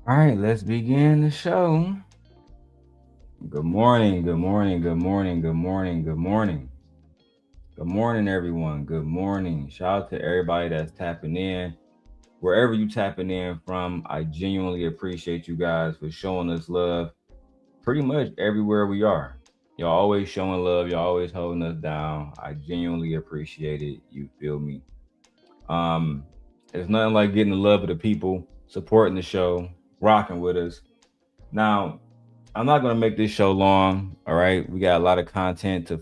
All right, let's begin the show. Good morning, good morning, good morning, good morning, good morning. Good morning, everyone. Good morning. Shout out to everybody that's tapping in. Wherever you tapping in from, I genuinely appreciate you guys for showing us love pretty much everywhere we are. Y'all always showing love, y'all always holding us down. I genuinely appreciate it. You feel me? Um, it's nothing like getting the love of the people, supporting the show, rocking with us. Now, I'm not gonna make this show long. All right, we got a lot of content to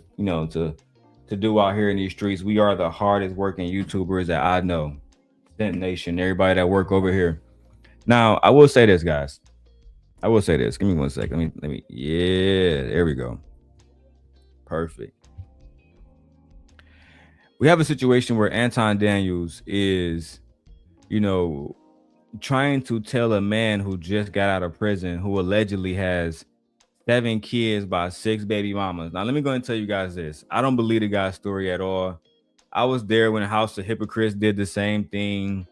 do out here in these streets. We are the hardest working YouTubers that I know. Stent Nation, everybody that work over here. Now, I will say this, guys. I will say this. Give me one second. Let me. Yeah, there we go. Perfect. We have a situation where Anton Daniels is, you know, trying to tell a man who just got out of prison, who allegedly has 7 kids by 6 baby mamas. Now, let me go and tell you guys this. I don't believe the guy's story at all. I was there when House of Hypocrites did the same thing.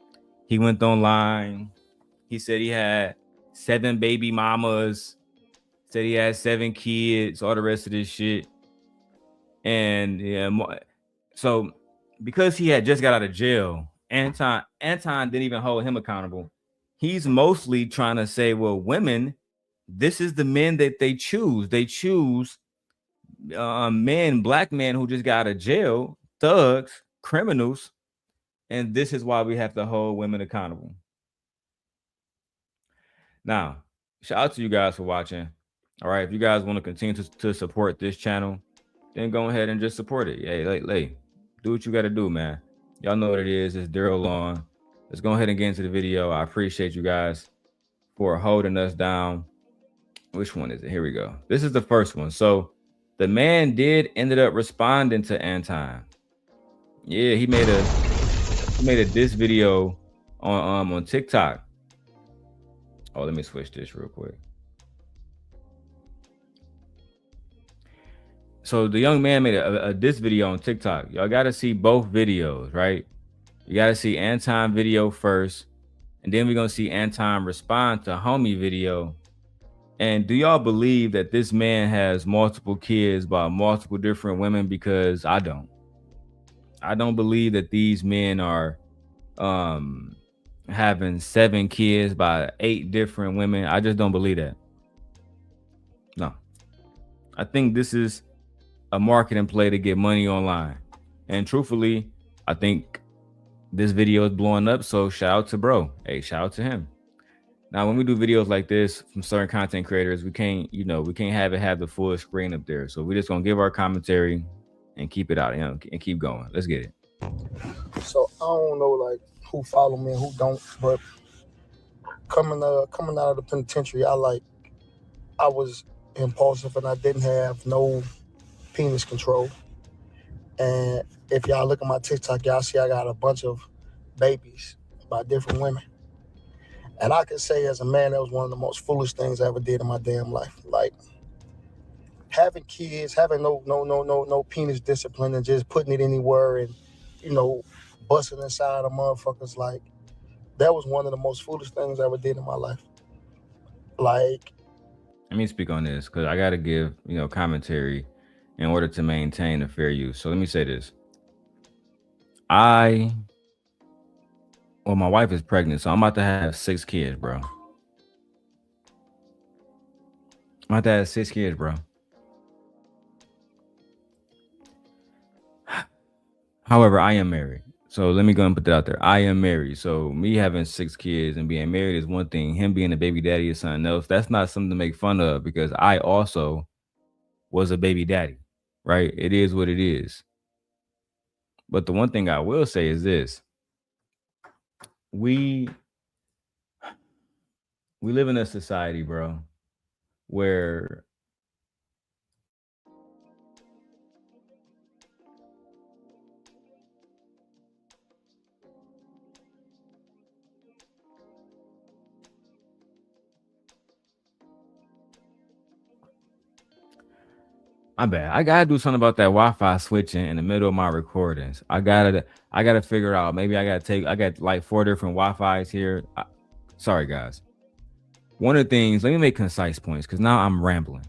He went online. He said he had 7 baby mamas, said he had 7 kids, all the rest of this shit. And yeah, so because he had just got out of jail, Anton didn't even hold him accountable. He's mostly trying to say, well, women, this is the men that they choose. They choose men, black men who just got out of jail, thugs, criminals, and this is why we have to hold women accountable. Now, shout out to you guys for watching. All right, if you guys want to continue to support this channel, then go ahead and just support it. Hey, do what you got to do, man. Y'all know what it is. It's Daryl Long. Let's go ahead and get into the video. I appreciate you guys for holding us down. Which one is it? Here we go. This is the first one. So the man did ended up responding to Anton. Yeah, he made a diss video on TikTok. Oh, let me switch this real quick. So the young man made a diss video on TikTok. Y'all got to see both videos, right? You got to see Anton video first, and then we're gonna see Anton respond to homie video. And do y'all believe that this man has multiple kids by multiple different women? Because I don't. I don't believe that these men are having 7 kids by 8 different women. I just don't believe that. No. I think this is a marketing play to get money online. And truthfully, I think this video is blowing up. So shout out to bro. Hey, shout out to him. Now, when we do videos like this from certain content creators, we can't have the full screen up there. So we're just gonna give our commentary and keep it out, and keep going. Let's get it. So I don't know like who follow me and who don't, but coming out of the penitentiary, I was impulsive and I didn't have no penis control. And if y'all look at my TikTok, y'all see I got a bunch of babies by different women. And I can say as a man, that was one of the most foolish things I ever did in my damn life. Like having kids, having no penis discipline and just putting it anywhere and, busting inside of motherfuckers. Like that was one of the most foolish things I ever did in my life. Like, Let me speak on this because I gotta give commentary in order to maintain a fair use. So let me say this. My wife is pregnant, so I'm about to have 6 kids, bro. I'm about to have 6 kids, bro. However, I am married. So let me go and put that out there. I am married. So me having 6 kids and being married is one thing. Him being a baby daddy is something else. That's not something to make fun of because I also was a baby daddy, right? It is what it is. But the one thing I will say is this. We live in a society, bro, where my bad. I gotta do something about that Wi-Fi switching in the middle of my recordings. I gotta figure out. Maybe I got like 4 different Wi-Fi's here. Sorry, guys. One of the things, let me make concise points because now I'm rambling.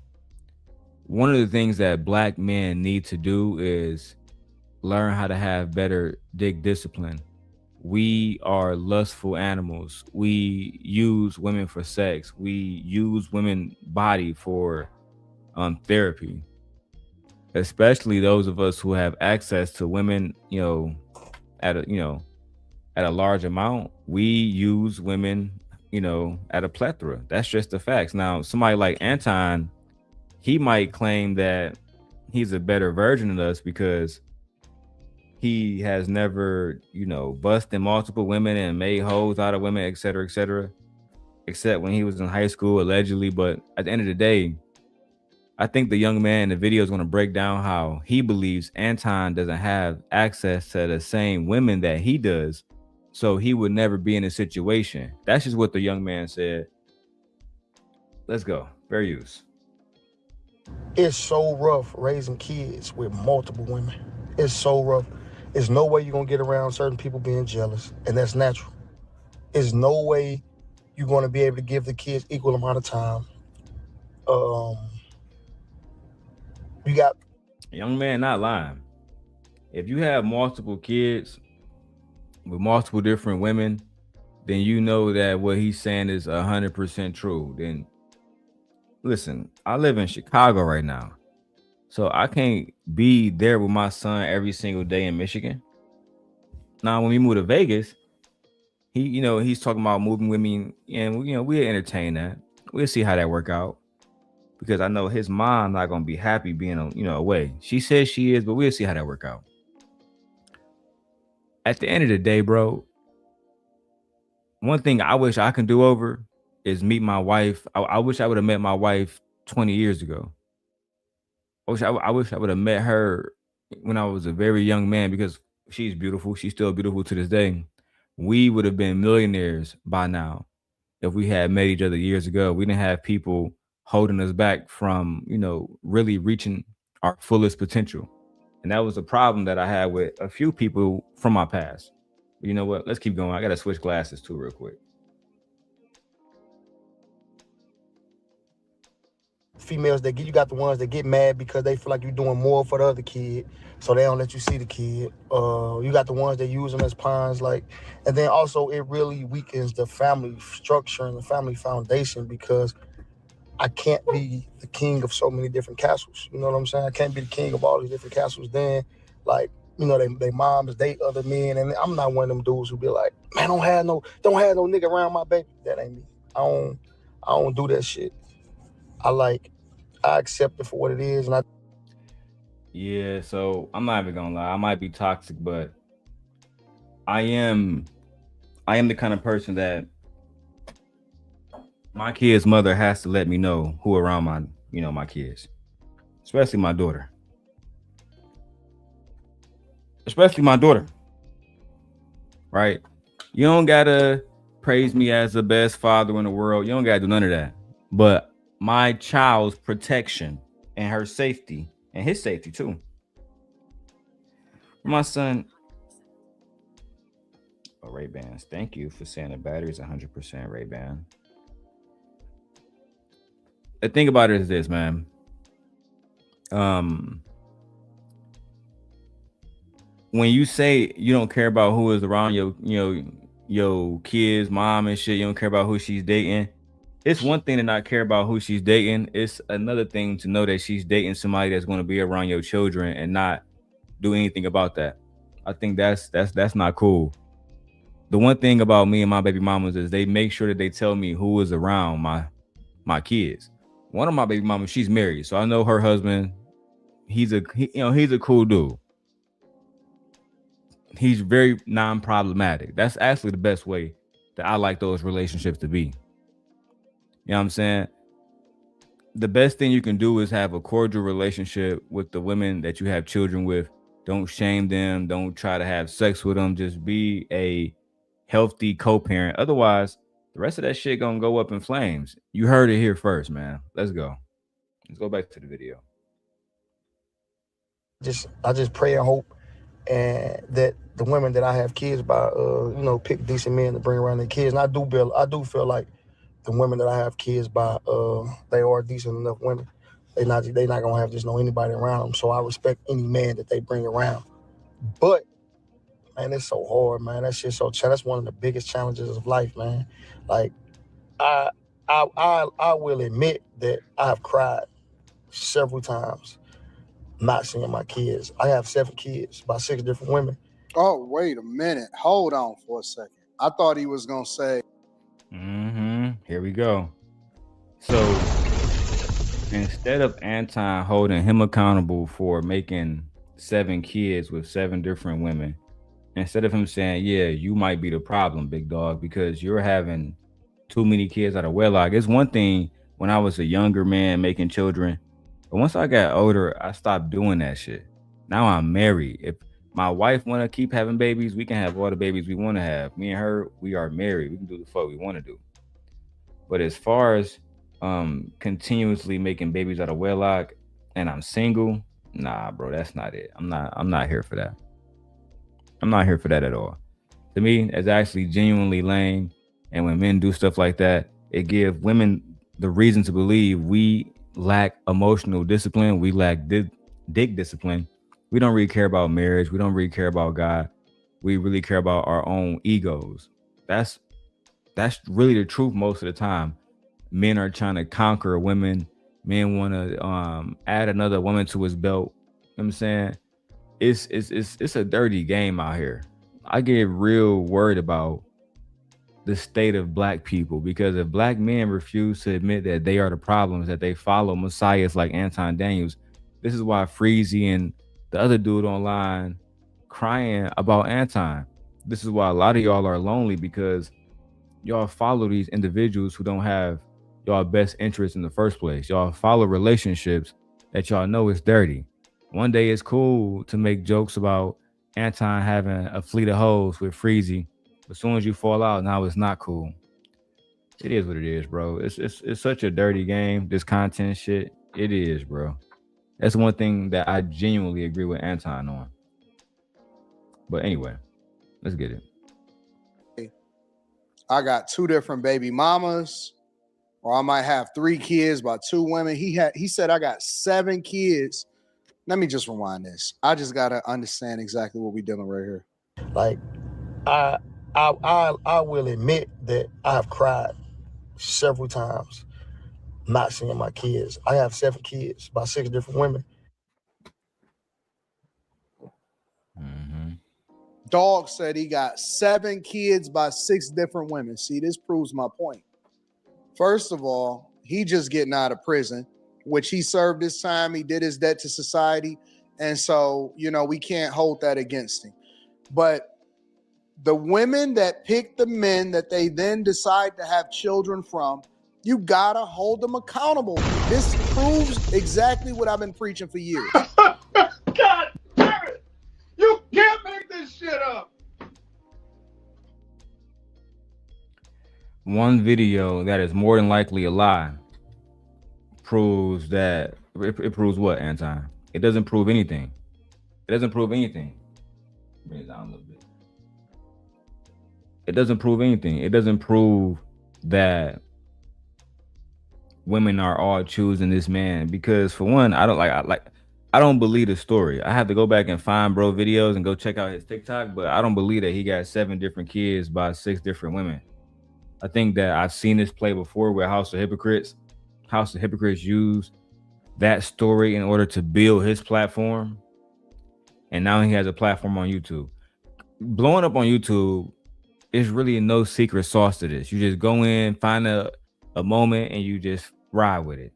One of the things that black men need to do is learn how to have better dick discipline. We are lustful animals. We use women for sex. We use women body for therapy, especially those of us who have access to women, at a at a large amount. We use women, at a plethora. That's just the facts. Now, somebody like Anton, he might claim that he's a better version of us because he has never, busted multiple women and made hoes out of women, et cetera, et cetera, except when he was in high school, allegedly. But at the end of the day, I think the young man in the video is going to break down how he believes Anton doesn't have access to the same women that he does. So he would never be in a situation. That's just what the young man said. Let's go. Fair use. It's so rough raising kids with multiple women. It's so rough. There's no way you're gonna get around certain people being jealous, and that's natural. There's no way you're gonna be able to give the kids equal amount of time. Um, you got Young man, not lying. If you have multiple kids with multiple different women, then you know that what he's saying is 100% true. Then listen, I live in Chicago right now. So I can't be there with my son every single day in Michigan. Now, when we move to Vegas, he's talking about moving with me, and we'll entertain that. We'll see how that work out because I know his mom not gonna be happy being away. She says she is, but we'll see how that work out. At the end of the day, bro, one thing I wish I can do over is meet my wife. I wish I would have met my wife 20 years ago. I wish I would have met her when I was a very young man because she's beautiful. She's still beautiful to this day. We would have been millionaires by now if we had met each other years ago. We didn't have people holding us back from, really reaching our fullest potential. And that was a problem that I had with a few people from my past. But you know what? Let's keep going. I got to switch glasses too, real quick. females that get, you got the ones that get mad because they feel like you're doing more for the other kid, so they don't let you see the kid. You got the ones that use them as pawns, like, and then also it really weakens the family structure and the family foundation because I can't be the king of so many different castles. You know what I'm saying? I can't be the king of all these different castles. Then, like, they moms date other men, and I'm not one of them dudes who be like, man, don't have no nigga around my baby. That ain't me. I don't do that shit. I like I accept it for what it is, and I Yeah, so I'm not even gonna lie. I might be toxic, but I am I am the kind of person that my kid's mother has to let me know who around my kids, especially my daughter, especially my daughter. Right? You don't gotta praise me as the best father in the world. You don't gotta do none of that. But my child's protection and her safety and his safety too. My son, oh, Ray Bans. Thank you for saying the battery's 100% Ray Ban. The thing about it is this, man. Um, when you say you don't care about who is around your kids, mom and shit, you don't care about who she's dating. It's one thing to not care about who she's dating. It's another thing to know that she's dating somebody that's going to be around your children and not do anything about that. I think that's not cool. The one thing about me and my baby mamas is they make sure that they tell me who is around my kids. One of my baby mamas, she's married, so I know her husband. He's a cool dude. He's very non-problematic. That's actually the best way that I like those relationships to be. You know what I'm saying? The best thing you can do is have a cordial relationship with the women that you have children with. Don't shame them. Don't try to have sex with them. Just be a healthy co-parent. Otherwise, the rest of that shit gonna go up in flames. You heard it here first, man. Let's go. Let's go back to the video. just pray and hope and that the women that I have kids by, pick decent men to bring around their kids. And I do feel like the women that I have kids by, they are decent enough women. They not gonna have just no anybody around them. So I respect any man that they bring around. But man, it's so hard, man. That shit's that's one of the biggest challenges of life, man. Like I I will admit that I have cried several times not seeing my kids. I have 7 kids by 6 different women. Oh, wait a minute. Hold on for a second. I thought he was gonna say. Here we go. So instead of Anton holding him accountable for making 7 kids with 7 different women, instead of him saying, "Yeah, you might be the problem, big dog, because you're having too many kids out of wedlock." It's one thing when I was a younger man making children, but once I got older, I stopped doing that shit. Now I'm married. If my wife want to keep having babies, we can have all the babies we want to have. Me and her, we are married. We can do the fuck we want to do. But as far as continuously making babies out of wedlock and I'm single, nah, bro, that's not it. I'm not here for that. I'm not here for that at all. To me, it's actually genuinely lame. And when men do stuff like that, it gives women the reason to believe we lack emotional discipline. We lack dick discipline. We don't really care about marriage. We don't really care about God. We really care about our own egos. That's that's really the truth most of the time. Men are trying to conquer women. Men want to add another woman to his belt. You know what I'm saying? It's a dirty game out here. I get real worried about the state of black people because if black men refuse to admit that they are the problems, that they follow messiahs like Anton Daniels, this is why Freezy and the other dude online crying about Anton. This is why a lot of y'all are lonely because y'all follow these individuals who don't have y'all best interest in the first place. Y'all follow relationships that y'all know is dirty. One day it's cool to make jokes about Anton having a fleet of hoes with Freezy. But as soon as you fall out, now it's not cool. It is what it is, bro. It's such a dirty game, this content shit. It is, bro. That's one thing that I genuinely agree with Anton on. But anyway, let's get it. I got 2 different baby mamas, or I might have 3 kids by 2 women. He said I got 7 kids. Let me just rewind this. I just gotta understand exactly what we're dealing right here. Like I I will admit that I have cried several times not seeing my kids. I have 7 kids by 6 different women. Mm-hmm. Dog said he got 7 kids by 6 different women. See, this proves my point. First of all, he just getting out of prison, which he served his time. He did his debt to society. And so, we can't hold that against him. But the women that pick the men that they then decide to have children from, you gotta hold them accountable. This proves exactly what I've been preaching for years. God damn it! You can't make this shit up. One video that is more than likely a lie proves that it proves what, Anton? It doesn't prove anything. It doesn't prove anything. Bring it down a little bit. It doesn't prove anything. It doesn't prove that women are all choosing this man because for one, I don't believe the story. I have to go back and find bro videos and go check out his TikTok, but I don't believe that he got 7 different kids by 6 different women. I think that I've seen this play before with House of Hypocrites. House of Hypocrites used that story in order to build his platform. And now he has a platform on YouTube. Blowing up on YouTube is really no secret sauce to this. You just go in, find a moment, and you just ride with it.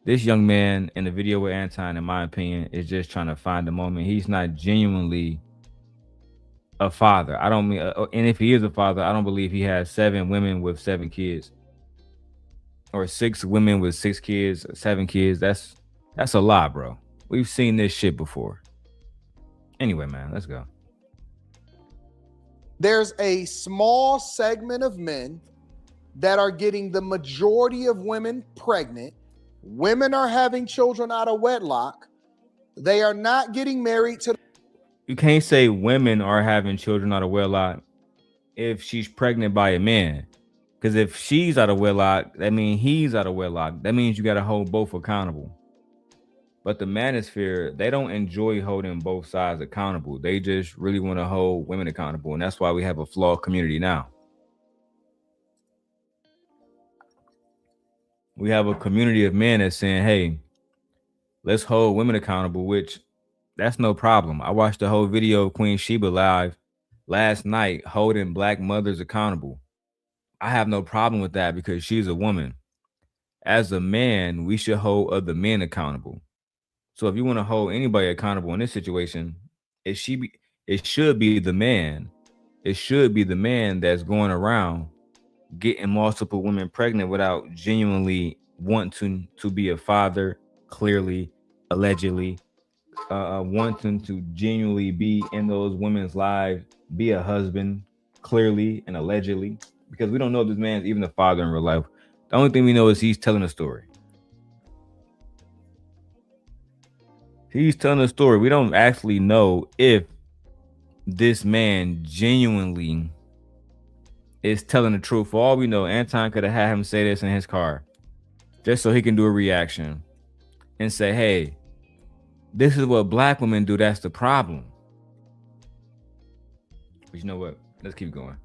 This young man in the video with Anton, in my opinion, is just trying to find a moment. He's not genuinely a father. I don't mean, and if he is a father, I don't believe he has 7 women with 7 kids, or 6 women with 6 kids, 7 kids. That's a lie, bro. We've seen this shit before. Anyway, man, let's go. There's a small segment of men that are getting the majority of women pregnant. Women are having children out of wedlock. They are not getting married to. You can't say women are having children out of wedlock if she's pregnant by a man. Because if she's out of wedlock, that means he's out of wedlock. That means you got to hold both accountable. But the manosphere, they don't enjoy holding both sides accountable. They just really want to hold women accountable. And that's why we have a flawed community now. We have a community of men that's saying, hey, let's hold women accountable, which that's no problem. I watched the whole video of Queen Sheba live last night holding black mothers accountable. I have no problem with that because she's a woman. As a man, we should hold other men accountable. So if you want to hold anybody accountable in this situation, it should be the man. It should be the man that's going around getting multiple women pregnant without genuinely wanting to be a father, clearly, allegedly, wanting to genuinely be in those women's lives, be a husband, clearly and allegedly, because we don't know if this man's even a father in real life. The only thing we know is he's telling a story. He's telling a story. We don't actually know if this man genuinely is telling the truth. For all we know, Anton could have had him say this in his car just so he can do a reaction and say, hey, this is what black women do. That's the problem. But you know what? Let's keep going.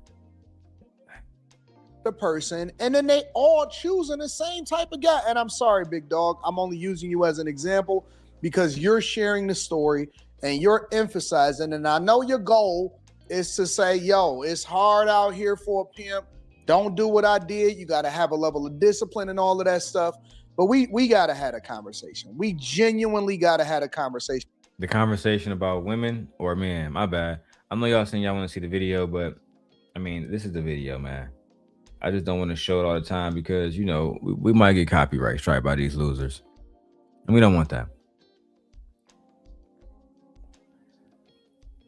The person, and then they all choosing the same type of guy. And I'm sorry, big dog, I'm only using you as an example because you're sharing the story and you're emphasizing, and I know your goal is to say, yo, it's hard out here for a pimp. Don't do what I did. You got to have a level of discipline and all of that stuff. But we got to have a conversation. We genuinely got to have a conversation. The conversation about women or men, my bad. I know y'all saying y'all want to see the video, but I mean, this is the video, man. I just don't want to show it all the time because, you know, we might get copyright strike by these losers. And we don't want that.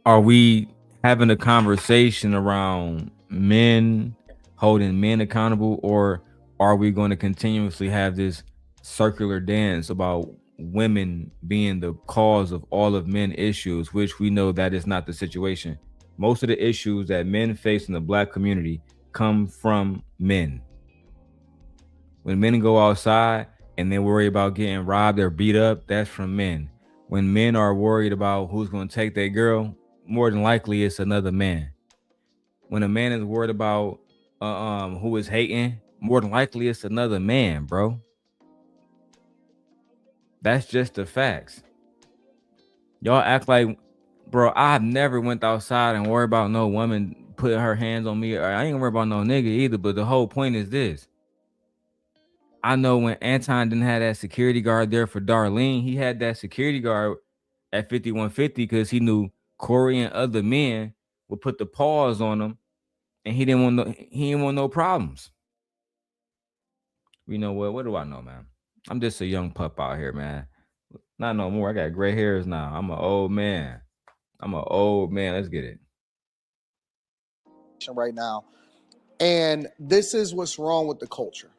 Are we having a conversation around men holding men accountable, or are we going to continuously have this circular dance about women being the cause of all of men issues, which we know that is not the situation? Most of the issues that men face in the black community come from men. When men go outside and they worry about getting robbed or beat up, that's from men. When men are worried about who's going to take their girl, more than likely it's another man. When a man is worried about who is hating, more than likely it's another man, bro. That's just the facts. Y'all act like, bro, I've never went outside and worried about no woman putting her hands on me. I ain't worried about no nigga either, but the whole point is this. I know when Anton didn't have that security guard there for Darlene, he had that security guard at 5150 because he knew Corey and other men would put the paws on him, and he didn't want no problems. You know what? What do I know, man? I'm just a young pup out here, man. Not no more. I got gray hairs now. I'm an old man. Let's get it. Right now. And this is what's wrong with the culture.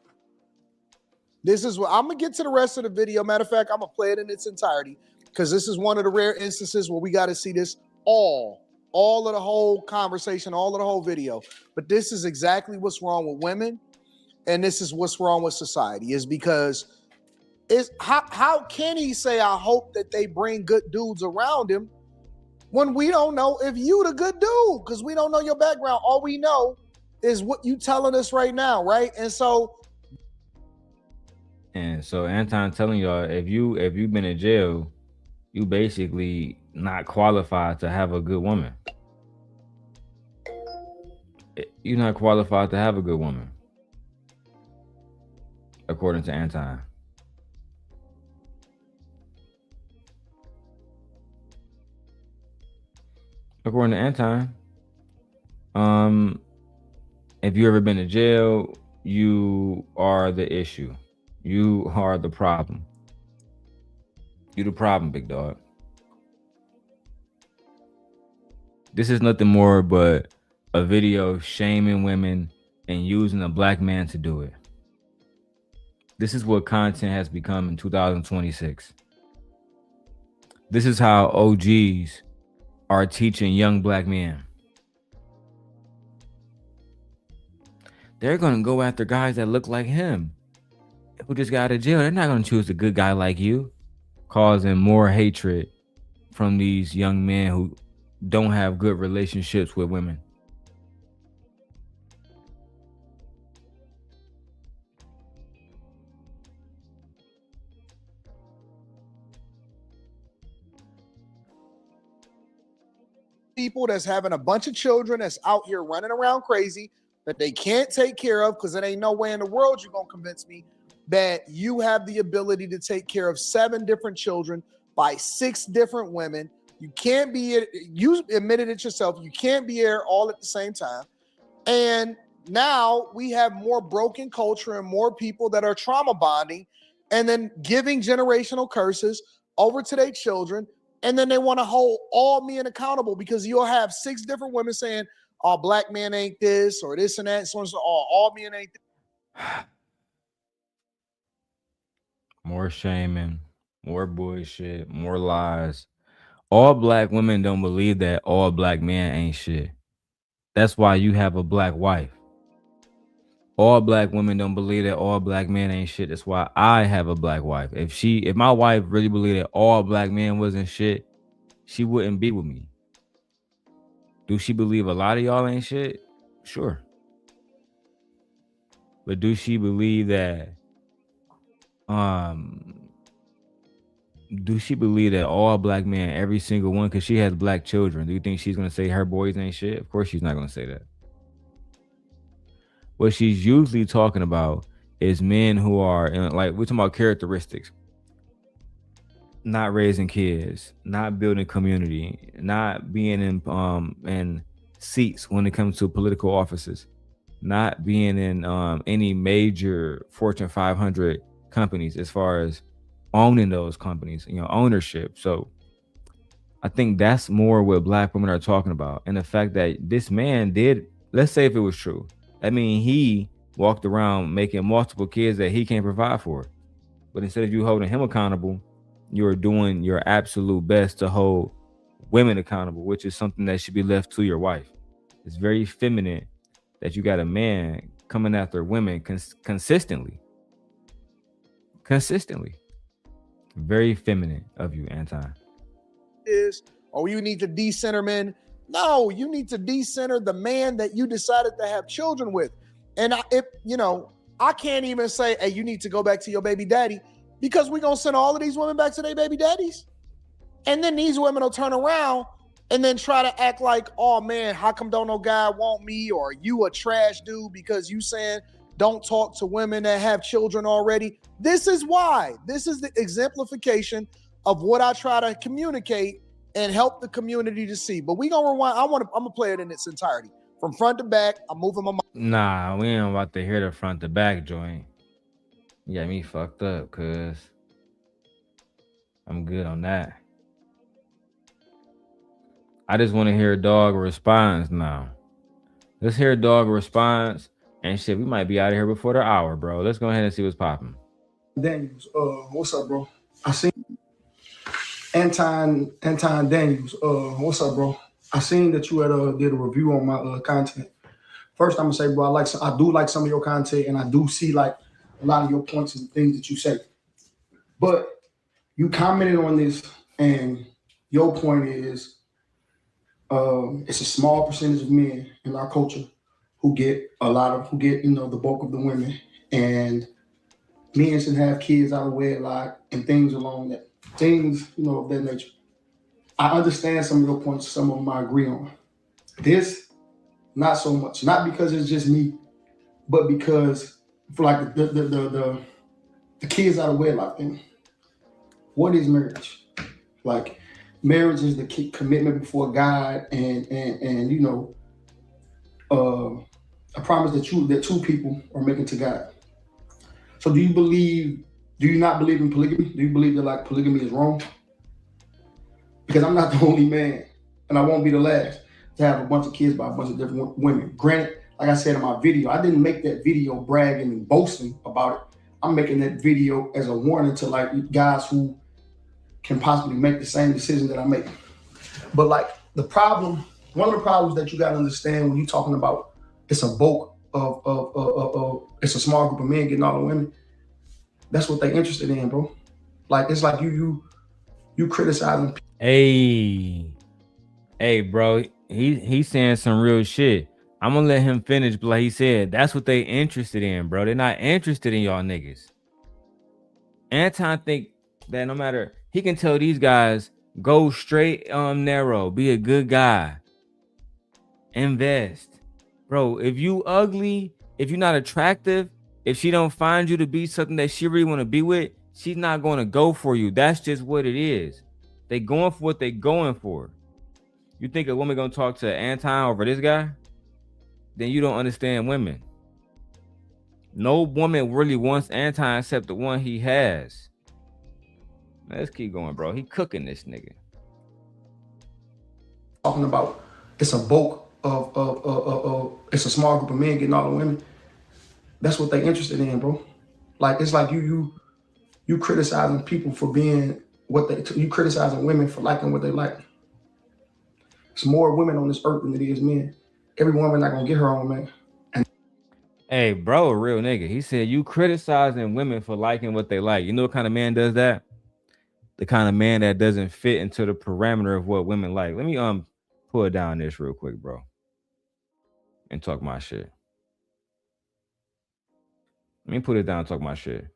This is what I'm going to get to the rest of the video. Matter of fact, I'm going to play it in its entirety because this is one of the rare instances where we got to see this all of the whole conversation, all of the whole video. But this is exactly what's wrong with women. And this is what's wrong with society, is because how can he say, I hope that they bring good dudes around him when we don't know if you the good dude, because we don't know your background. All we know is what you telling us right now, right? And so Anton telling y'all, if you've been in jail, you basically not qualified to have a good woman. You're not qualified to have a good woman, according to Anton. According to Anton, if you ever been to jail, you are the issue. You are the problem. You the problem, big dog. This is nothing more but a video shaming women and using a black man to do it. This is what content has become in 2026. This is how OGs are teaching young black men. they're gonna go after guys that look like him who just got out of jail. They're not gonna choose a good guy like you, causing more hatred from these young men who don't have good relationships with women. People that's having a bunch of children that's out here running around crazy that they can't take care of, because there ain't no way in the world you're going to convince me that you have the ability to take care of 7 different children by 6 different women. You can't be, you admitted it yourself, you can't be there all at the same time. And now we have more broken culture and more people that are trauma bonding and then giving generational curses over to their children. And then they want to hold all men accountable because you'll have 6 different women saying, "Oh, black men ain't this," or this and that. So on, so all men ain't this. More shaming, more bullshit, more lies. All black women don't believe that all black men ain't shit. That's why you have a black wife. All black women don't believe that all black men ain't shit. That's why I have a black wife. If my wife really believed that all black men wasn't shit, she wouldn't be with me. Do she believe a lot of y'all ain't shit? Sure. But do she believe that do she believe that all black men, every single one, because she has black children, do you think she's gonna say her boys ain't shit? Of course she's not gonna say that. What she's usually talking about is men who are like, we're talking about characteristics. Not raising kids, not building community, not being in seats when it comes to political offices, not being in any major Fortune 500 companies as far as owning those companies, ownership. So I think that's more what black women are talking about. And the fact that this man did, let's say if it was true, I mean, he walked around making multiple kids that he can't provide for. But instead of you holding him accountable, you're doing your absolute best to hold women accountable, which is something that should be left to your wife. It's very feminine that you got a man coming after women consistently. Very feminine of you, Anton. You need to decenter men. No, you need to decenter the man that you decided to have children with. And I can't even say, hey, you need to go back to your baby daddy, because we're going to send all of these women back to their baby daddies. And then these women will turn around and then try to act like, oh man, how come don't no guy want me? Or you a trash dude because you saying don't talk to women that have children already. This is why. This is the exemplification of what I try to communicate and help the community to see. But we gonna rewind. I'm gonna play it in its entirety. From front to back, I'm moving my mic. Nah, we ain't about to hear the front to back joint. You got me fucked up, cuz I'm good on that. I just want to hear a dog response now. Let's hear a dog response and shit. We might be out of here before the hour, bro. Let's go ahead and see what's popping. Daniels, what's up, bro? I seen Anton Daniels, what's up, bro? I seen that you had did a review on my content. First, I'm gonna say, bro, I do like some of your content, and I do see like a lot of your points and things that you say. But you commented on this, and your point is, it's a small percentage of men in our culture who get the bulk of the women, and men should have kids out of wedlock and things along that, things, of that nature. I understand some of your points, some of them I agree on. This, not so much. Not because it's just me, but because for like the kids out of wedlock thing. What is marriage? Like, marriage is the commitment before God, and a promise that two people are making to God. So do you not believe in polygamy? Do you believe that like polygamy is wrong? Because I'm not the only man, and I won't be the last to have a bunch of kids by a bunch of different women. Granted, like I said in my video, I didn't make that video bragging and boasting about it. I'm making that video as a warning to like guys who can possibly make the same decision that I make. But like one of the problems that you got to understand when you're talking about it's a bulk it's a small group of men getting all the women. That's what they interested in, bro. Like it's like you criticizing. Hey, bro, he's saying some real shit. I'm gonna let him finish, but like he said, that's what they interested in, bro. They're not interested in y'all niggas. Anton think that no matter, he can tell these guys, go straight narrow, be a good guy, invest. Bro, if you ugly, if you're not attractive, if she don't find you to be something that she really want to be with, she's not going to go for you. That's just what it is. They going for what they going for. You think a woman gonna talk to Anton over this guy? Then you don't understand women. No woman really wants Anton except the one he has. Let's keep going, bro. He cooking this nigga. Talking about it's a bulk it's a small group of men getting all the women. That's what they interested in, bro. Like it's like you criticizing people for being what you criticizing women for liking what they like. It's more women on this earth than it is men. Every woman not gonna get her own man. Hey, bro, a real nigga. He said you criticizing women for liking what they like. You know what kind of man does that? The kind of man that doesn't fit into the parameter of what women like. Let me pull it down this real quick, bro, and talk my shit. Let me put it down and talk my shit.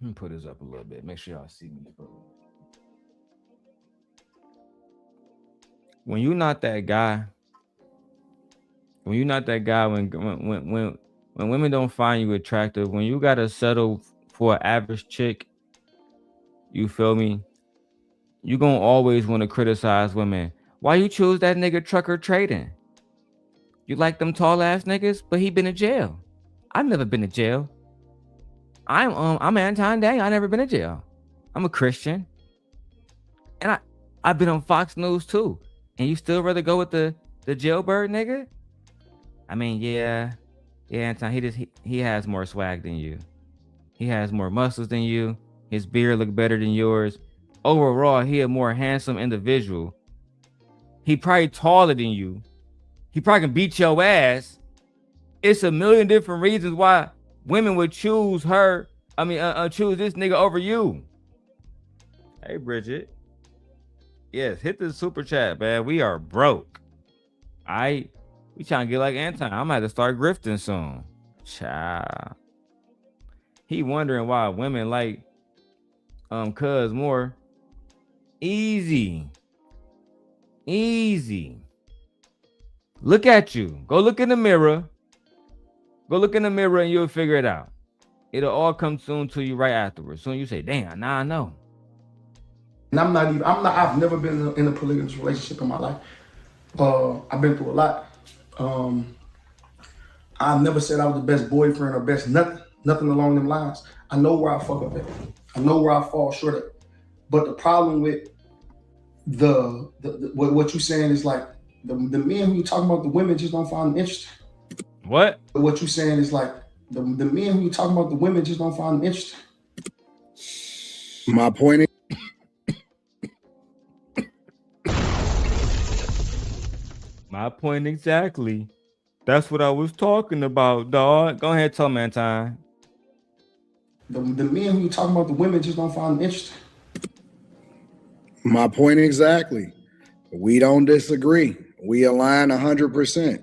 Let me put this up a little bit. Make sure y'all see me. When you're not that guy, when women don't find you attractive, when you gotta settle for an average chick, you feel me? You gonna always want to criticize women. Why you choose that nigga trucker trading? You like them tall ass niggas, but he been in jail. I've never been to jail. I'm Anton Daniels. I never been to jail. I'm a Christian, and I've been on Fox News too. And you still rather go with the jailbird nigga? I mean, yeah, Anton. He has more swag than you. He has more muscles than you. His beard look better than yours. Overall, he a more handsome individual. He probably taller than you. He probably can beat your ass. It's a million different reasons why women would choose her. Choose this nigga over you. Hey, Bridget. Yes, hit the super chat, man. We are broke. We trying to get like Anton. I'm gonna have to start grifting soon. Child. He wondering why women like cuz more. Easy. Look at you. Go look in the mirror. And you'll figure it out. It'll all come soon to you right afterwards. Soon you say, damn, now I know. And I've never been in a polygamous relationship in my life. I've been through a lot. I've never said I was the best boyfriend or best nothing along them lines. I know where I fuck up at. I know where I fall short at. But the problem with what you saying is like the men who you talking about, the women just don't find them interesting. What? What you saying is like the men who you talking about, the women just don't find them interesting. My point is, my point exactly. That's what I was talking about, dog. Go ahead, tell me, Anton. The men who you talking about, the women just don't find them interesting. my point exactly. We don't disagree. We align 100%.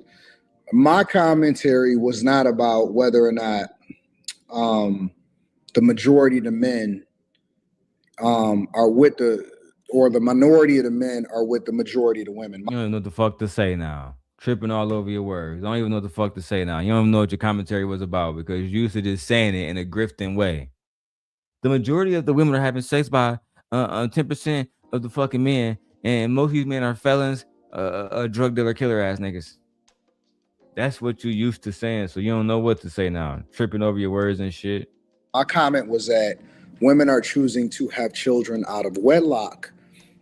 My commentary was not about whether or not the majority of the men are with the minority of the men are with the majority of the women. You don't know what the fuck to say now. Tripping all over your words. Don't even know what the fuck to say now. You don't even know what your commentary was about because you used to just saying it in a grifting way. The majority of the women are having sex by 10% of the fucking men, and most of these men are felons, drug dealer, killer ass niggas. That's what you used to saying, so you don't know what to say now. Tripping over your words and shit. My comment was that women are choosing to have children out of wedlock,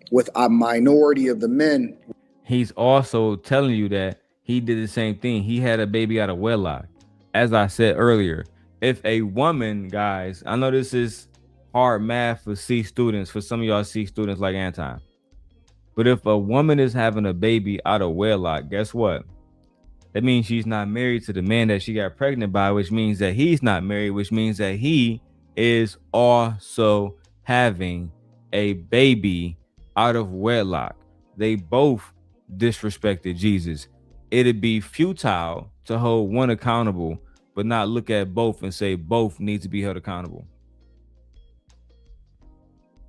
with a minority of the men. He's also telling you that he did the same thing. He had a baby out of wedlock. As I said earlier, If a woman, guys, I know this is hard math for C students, for some of y'all C students like Anton, but if a woman is having a baby out of wedlock, guess what? That means she's not married to the man that she got pregnant by, which means that he's not married, which means that he is also having a baby out of wedlock. They both disrespected Jesus. It'd be futile to hold one accountable, but not look at both and say both need to be held accountable.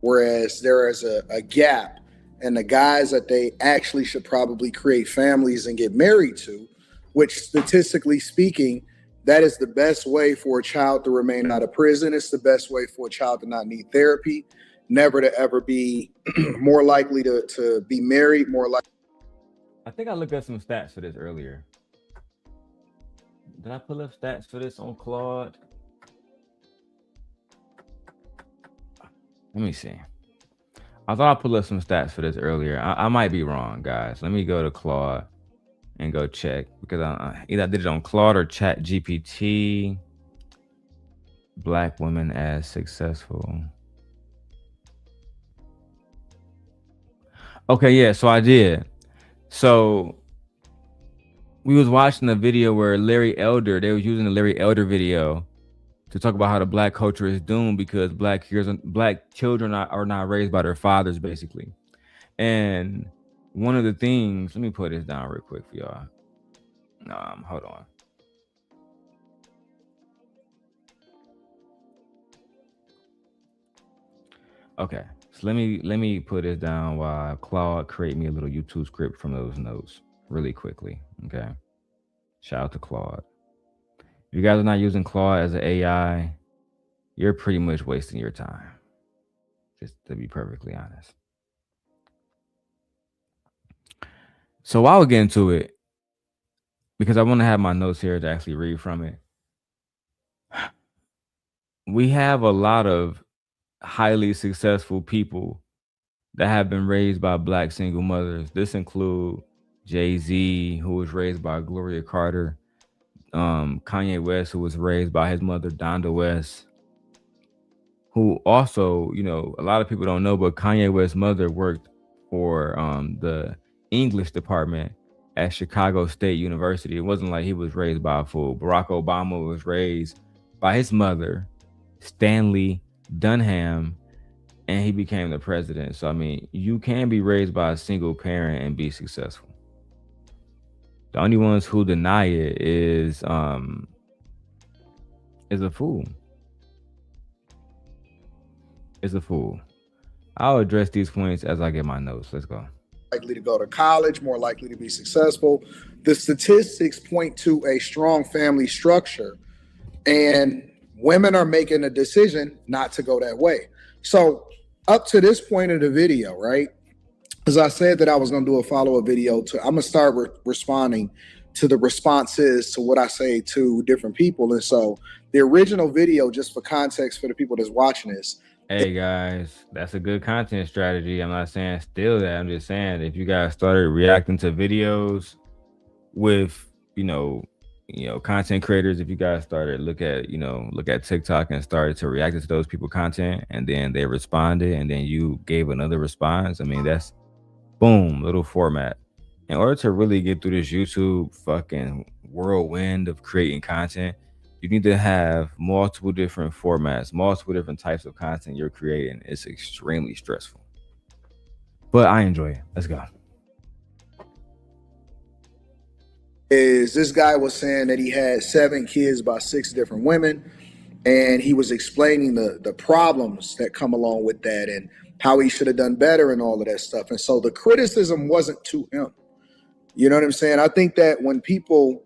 Whereas there is a gap, and the guys that they actually should probably create families and get married to, which statistically speaking, that is the best way for a child to remain out of prison. It's the best way for a child to not need therapy, never to ever be more likely to be married, more likely. I think I looked at some stats for this earlier. Did I pull up stats for this on Claude? Let me see. I thought I pulled up some stats for this earlier. I might be wrong, guys. Let me go to Claude and go check, because either I did it on Claude or Chat GPT. Black women as successful. Okay, yeah, so I did. So we was watching a video where Larry Elder, they was using the Larry Elder video to talk about how the black culture is doomed because black children are not raised by their fathers, basically. And one of the things, let me put this down real quick for y'all. Hold on. Okay, so let me put this down while Claude create me a little YouTube script from those notes really quickly. Okay, shout out to Claude. If you guys are not using Claude as an AI, you're pretty much wasting your time. Just to be perfectly honest. So while we get into it, because I want to have my notes here to actually read from it, we have a lot of highly successful people that have been raised by black single mothers. This include Jay-Z, who was raised by Gloria Carter, Kanye West, who was raised by his mother Donda West, who also, a lot of people don't know, but Kanye West's mother worked for the English department at Chicago State University. It wasn't like he was raised by a fool. Barack Obama was raised by his mother, Stanley Dunham, and he became the president. So, I mean, you can be raised by a single parent and be successful. The only ones who deny it is a fool. Is a fool. I'll address these points as I get my notes. Let's go. Likely to go to college, more likely to be successful. The statistics point to a strong family structure, and women are making a decision not to go that way. So up to this point of the video, right, as I said that I was going to do a follow-up video I'm going to start responding to the responses to what I say to different people. And so the original video, just for context for the people that's watching this. Hey guys, that's a good content strategy. I'm not saying steal that. I'm just saying if you guys started reacting to videos with, content creators, if you guys started look at TikTok and started to react to those people content, and then they responded and then you gave another response, I mean, that's boom, little format. In order to really get through this YouTube fucking whirlwind of creating content, you need to have multiple different formats, multiple different types of content you're creating. It's extremely stressful, but I enjoy it. Let's go. Is this guy was saying that he had 7 kids by 6 different women, and he was explaining the problems that come along with that and how he should have done better and all of that stuff. And so the criticism wasn't to him. You know what I'm saying? I think that when people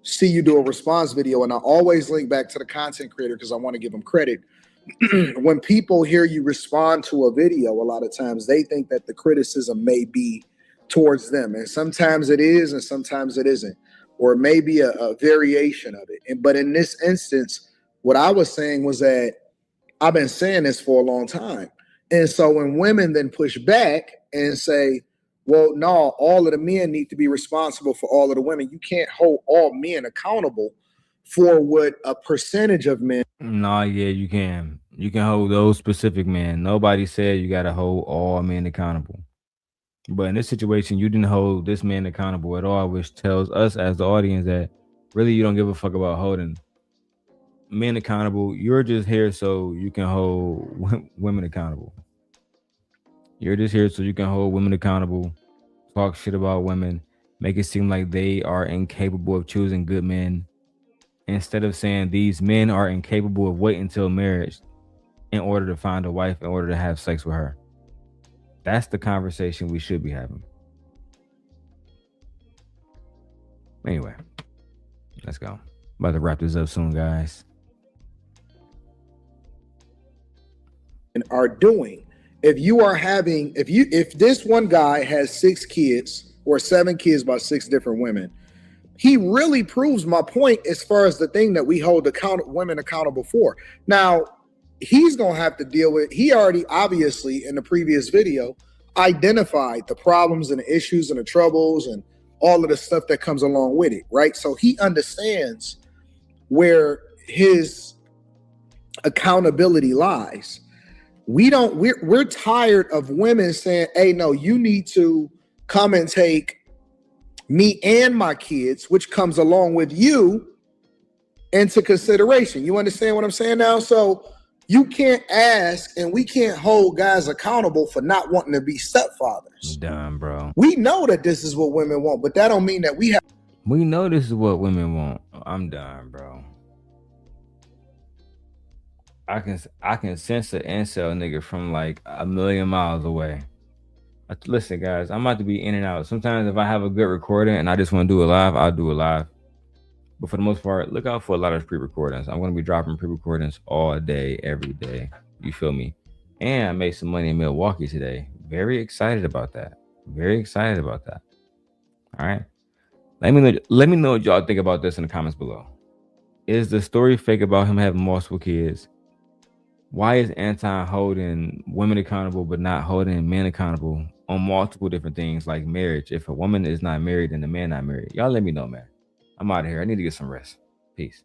see you do a response video, and I always link back to the content creator because I want to give them credit. When people hear you respond to a video, a lot of times they think that the criticism may be towards them. And sometimes it is, and sometimes it isn't, or it may be a variation of it. But in this instance, what I was saying was that I've been saying this for a long time. And so when women then push back and say, well, no, all of the men need to be responsible for all of the women. You can't hold all men accountable for what a percentage of men. Nah, yeah, you can. You can hold those specific men. Nobody said you gotta hold all men accountable. But in this situation, you didn't hold this man accountable at all, which tells us as the audience that really you don't give a fuck about holding men accountable. You're just here so you can hold women accountable. You're just here so you can hold women accountable, talk shit about women, make it seem like they are incapable of choosing good men, instead of saying these men are incapable of waiting until marriage in order to find a wife, in order to have sex with her. That's the conversation we should be having. Anyway, let's go. About to wrap this up soon, guys. Are doing. If this one guy has 6 kids or 7 kids by 6 different women, he really proves my point as far as the thing that we hold women accountable for. Now, he's going to have to deal with, he already obviously in the previous video identified the problems and the issues and the troubles and all of the stuff that comes along with it, right? So he understands where his accountability lies. We're tired of women saying, hey, no, you need to come and take me and my kids, which comes along with you, into consideration. You understand what I'm saying now? So you can't ask and we can't hold guys accountable for not wanting to be stepfathers. Done, bro. We know that this is what women want, but that don't mean that we know this is what women want. I'm done, bro. I can sense an incel nigga from like a million miles away. Listen, guys, I'm about to be in and out. Sometimes if I have a good recording and I just want to do it live, I'll do it live. But for the most part, look out for a lot of pre-recordings. I'm going to be dropping pre-recordings all day, every day. You feel me? And I made some money in Milwaukee today. Very excited about that. All right. Let me know what y'all think about this in the comments below. Is the story fake about him having multiple kids? Why is Anton holding women accountable but not holding men accountable on multiple different things like marriage? If a woman is not married and the man not married, y'all let me know, man. I'm out of here. I need to get some rest. Peace.